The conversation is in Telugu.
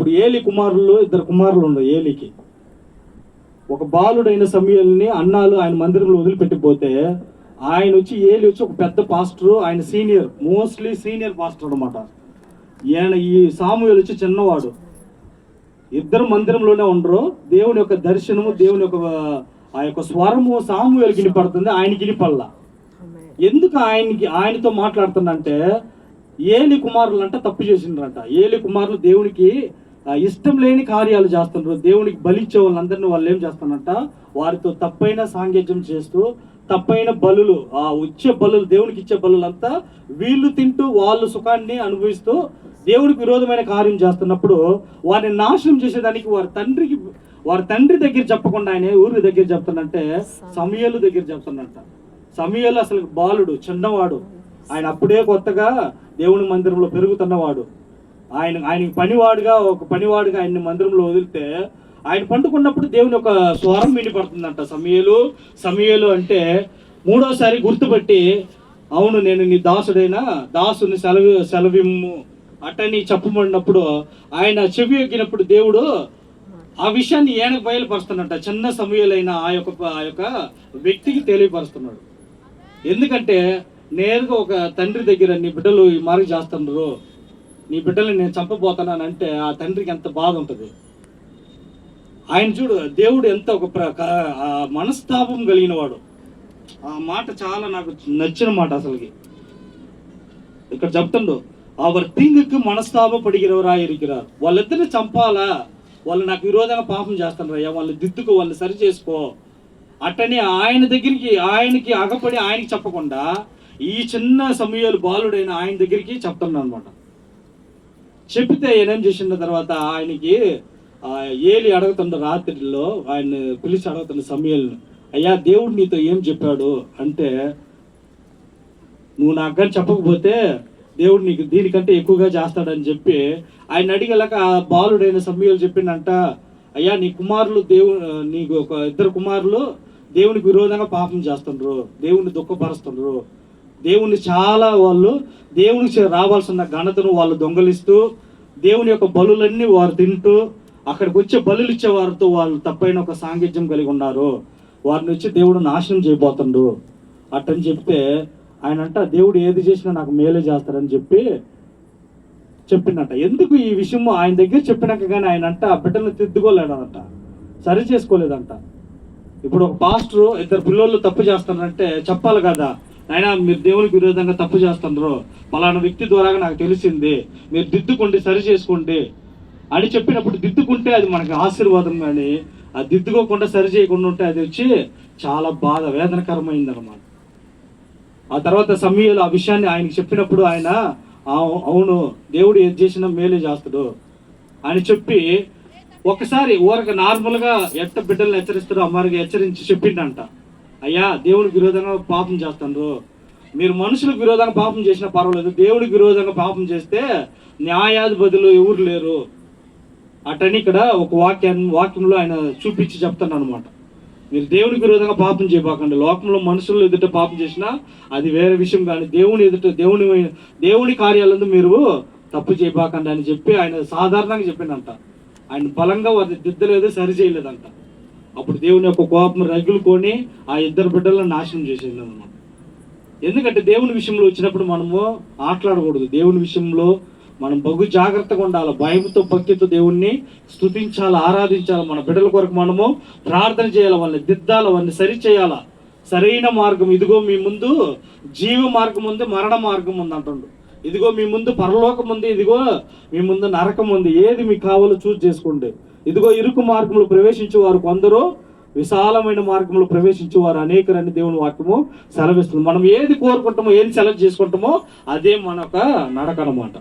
ఇప్పుడు ఏలి కుమారులు, ఇద్దరు కుమారులు ఉన్నారు ఏలికి. ఒక బాలుడైన సమూయేలుని అన్నాలు ఆయన మందిరంలో వదిలిపెట్టిపోతే ఆయన వచ్చి ఏలి వచ్చి ఒక పెద్ద పాస్టరు, ఆయన సీనియర్, మోస్ట్లీ సీనియర్ పాస్టర్ అనమాట. ఈయన ఈ సమూయేలు వచ్చి చిన్నవాడు. ఇద్దరు మందిరంలోనే ఉండరు. దేవుని యొక్క దర్శనము, దేవుని యొక్క ఆ యొక్క స్వరము సమూయేలుకి వినపడుతుంది, ఆయనకి వినపడలా. ఎందుకు ఆయనతో మాట్లాడుతుందంటే ఏలి కుమారులు అంట తప్పు చేసిండ్రంట. ఏలి కుమారులు దేవునికి ఇష్టం లేని కార్యాలు చేస్తున్నారు. దేవునికి బలిచ్చే వాళ్ళందరినీ వాళ్ళు ఏం చేస్తారంట, వారితో తప్పైన సాంగత్యం చేస్తూ తప్పైన బలులు, ఆ వచ్చే బలులు, దేవునికి ఇచ్చే బలులంతా వీళ్ళు తింటూ వాళ్ళు సుఖాన్ని అనుభవిస్తూ దేవుడికి విరోధమైన కార్యం చేస్తున్నప్పుడు వారిని నాశనం చేసేదానికి వారి తండ్రి దగ్గర చెప్పకుండా ఆయన ఊరి దగ్గర చెప్తానంటే సమూయేలు దగ్గర చెప్తానంట. సమూయేలు అసలు బాలుడు, చిన్నవాడు. ఆయన అప్పుడే కొత్తగా దేవుని మందిరంలో పెరుగుతున్నవాడు. ఆయనకి ఒక పనివాడుగా ఆయన్ని మందిరంలో వదిలితే ఆయన పండుకున్నప్పుడు దేవుని ఒక స్వరం వినిపడుతుందంట. సమూయేలు అంటే మూడోసారి గుర్తుపట్టి, అవును నేను నీ దాసుని సెలవిమ్ము అట్టని చెప్పబడినప్పుడు ఆయన చెవి ఎక్కినప్పుడు దేవుడు ఆ విషయాన్ని ఈయనకు బయలుపరుస్తున్నట్ట. చిన్న సమూయేలైన ఆ యొక్క వ్యక్తికి తెలియపరుస్తున్నాడు. ఎందుకంటే నేరుగా ఒక తండ్రి దగ్గర నీ బిడ్డలు ఈ మార్గ చేస్తున్నారు, నీ బిడ్డల్ని నేను చంపబోతున్నానంటే ఆ తండ్రికి ఎంత బాధ ఉంటుంది. ఆయన చూడు, దేవుడు ఎంత ఒక మనస్తాపం కలిగిన వాడు. ఆ మాట చాలా నాకు నచ్చిన మాట. అసలుకి ఇక్కడ చెప్తుండు, அவர் தீங்குக்கு మనస్తాపపడిగిరవరా இருக்கிறார். వాళ్ళిద్దరిని చంపాలా, వాళ్ళు నాకు విరోధంగా పాపం చేస్తున్నారయ్యా, వాళ్ళు దిద్దుకు, వాళ్ళు సరి చేసుకో అట్టని ఆయనకి అగపడి ఆయనకి చెప్పకుండా ఈ చిన్న సమూయేలు బాలుడైన ఆయన దగ్గరికి చెప్తున్నాను అనమాట. చెప్తే ఏం చేసిన తర్వాత ఆయనకి ఏలి అడుగుతుండ, రాత్రిలో ఆయన పిలిచి అడుగుతుండ సమూయేలుని, అయ్యా దేవుడు నీతో ఏం చెప్పాడు అంటే, నువ్వు నాకు కానీ చెప్పకపోతే దేవుడు నీకు దీనికంటే ఎక్కువగా చేస్తాడని చెప్పి ఆయన అడిగేలాక ఆ బాలుడైన సమూయేలు చెప్పిండంట, అయ్యా నీకు ఒక ఇద్దరు కుమారులు దేవునికి విరోధంగా పాపం చేస్తుండ్రు, దేవుణ్ణి దుఃఖపరుస్తుండ్రు, వాళ్ళు దేవునికి రావాల్సిన ఘనతను వాళ్ళు దొంగలిస్తూ దేవుని యొక్క బలులన్నీ వారు తింటూ అక్కడికి వచ్చే బలులు ఇచ్చే వారితో వాళ్ళు తప్పైన ఒక సాంగత్యం కలిగి ఉన్నారు, వారిని వచ్చి దేవుడు నాశనం చేయబోతుండు అట్టని చెప్తే ఆయన అంట, దేవుడు ఏది చేసినా నాకు మేలే చేస్తారని చెప్పిండట. ఎందుకు ఈ విషయం ఆయన దగ్గర చెప్పినాక కానీ ఆయన అంట ఆ బిడ్డలను తిద్దుకోలేదంట, సరి చేసుకోలేదంట. ఇప్పుడు ఒక పాస్టరు ఇద్దరు పిల్లలు తప్పు చేస్తారంటే చెప్పాలి కదా, అయినా మీరు దేవునికి విరోధంగా తప్పు చేస్తున్నారు, పలానా వ్యక్తి ద్వారా నాకు తెలిసింది, మీరు దిద్దుకోండి, సరి చేసుకోండి అని చెప్పినప్పుడు దిద్దుకుంటే అది మనకి ఆశీర్వాదం. కానీ ఆ దిద్దుకోకుండా సరి చేయకుండా ఉంటే అది వచ్చి చాలా బాధ, వేదనకరమైంది అనమాట. ఆ తర్వాత సమూయేలు ఆ విషయాన్ని ఆయనకి చెప్పినప్పుడు ఆయన అవును దేవుడు ఏది చేసినా మేలే చేస్తాడు అని చెప్పి ఒకసారి ఊరక నార్మల్గా ఎట్ట బిడ్డలను హెచ్చరిస్తారో అమ్మారికి హెచ్చరించి చెప్పిండంట, అయ్యా దేవుడికి విరోధంగా పాపం చేస్తున్నారు, మీరు మనుషులకు విరోధంగా పాపం చేసినా పర్వాలేదు, దేవుడికి విరోధంగా పాపం చేస్తే న్యాయాధిపతులు ఎవరు లేరు అటని ఇక్కడ ఒక వాక్యంలో ఆయన చూపించి చెప్తాను అనమాట. మీరు దేవునికి విరోధంగా పాపం చేయబాకండి, లోకంలో మనుషులు ఎదుట పాపం చేసినా అది వేరే విషయం, కానీ దేవుని ఎదుట దేవుని కార్యాలందు మీరు తప్పు చేయబాకండి అని చెప్పి ఆయన సాధారణంగా చెప్పిండంట. ఆయన బలంగా వారిని దిద్దలేదు, సరి చేయలేదంట. అప్పుడు దేవుని యొక్క కోపం రగులుకొని ఆ ఇద్దరు బిడ్డలను నాశనం చేసేది అనమాట. ఎందుకంటే దేవుని విషయంలో వచ్చినప్పుడు మనము ఆటలాడకూడదు. దేవుని విషయంలో మనం బహు జాగ్రత్తగా ఉండాలి, భయంతో భక్తితో దేవుణ్ణి స్తుతించాలి, ఆరాధించాలి. మన బిడ్డల కొరకు మనము ప్రార్థన చేయాలి, వాళ్ళని దిద్దాలి, వాళ్ళని సరి చేయాలా. సరైన మార్గం, ఇదిగో మీ ముందు జీవ మార్గం ఉంది, మరణ మార్గం ఉంది అంటుండు. ఇదిగో మీ ముందు పరలోకం ఉంది, ఇదిగో మీ ముందు నరకం ఉంది, ఏది మీకు కావాలో చూస్ చేసుకోండి. ఇదిగో ఇరుకు మార్గంలో ప్రవేశించే వారు కొందరు, విశాలమైన మార్గంలో ప్రవేశించే వారు అనేకరని దేవుని వాక్యము సెలవిస్తుంది. మనం ఏది కోరుకుంటామో, ఏది సెలెక్ట్ చేసుకుంటామో అదే మన యొక్క నడక అన్నమాట.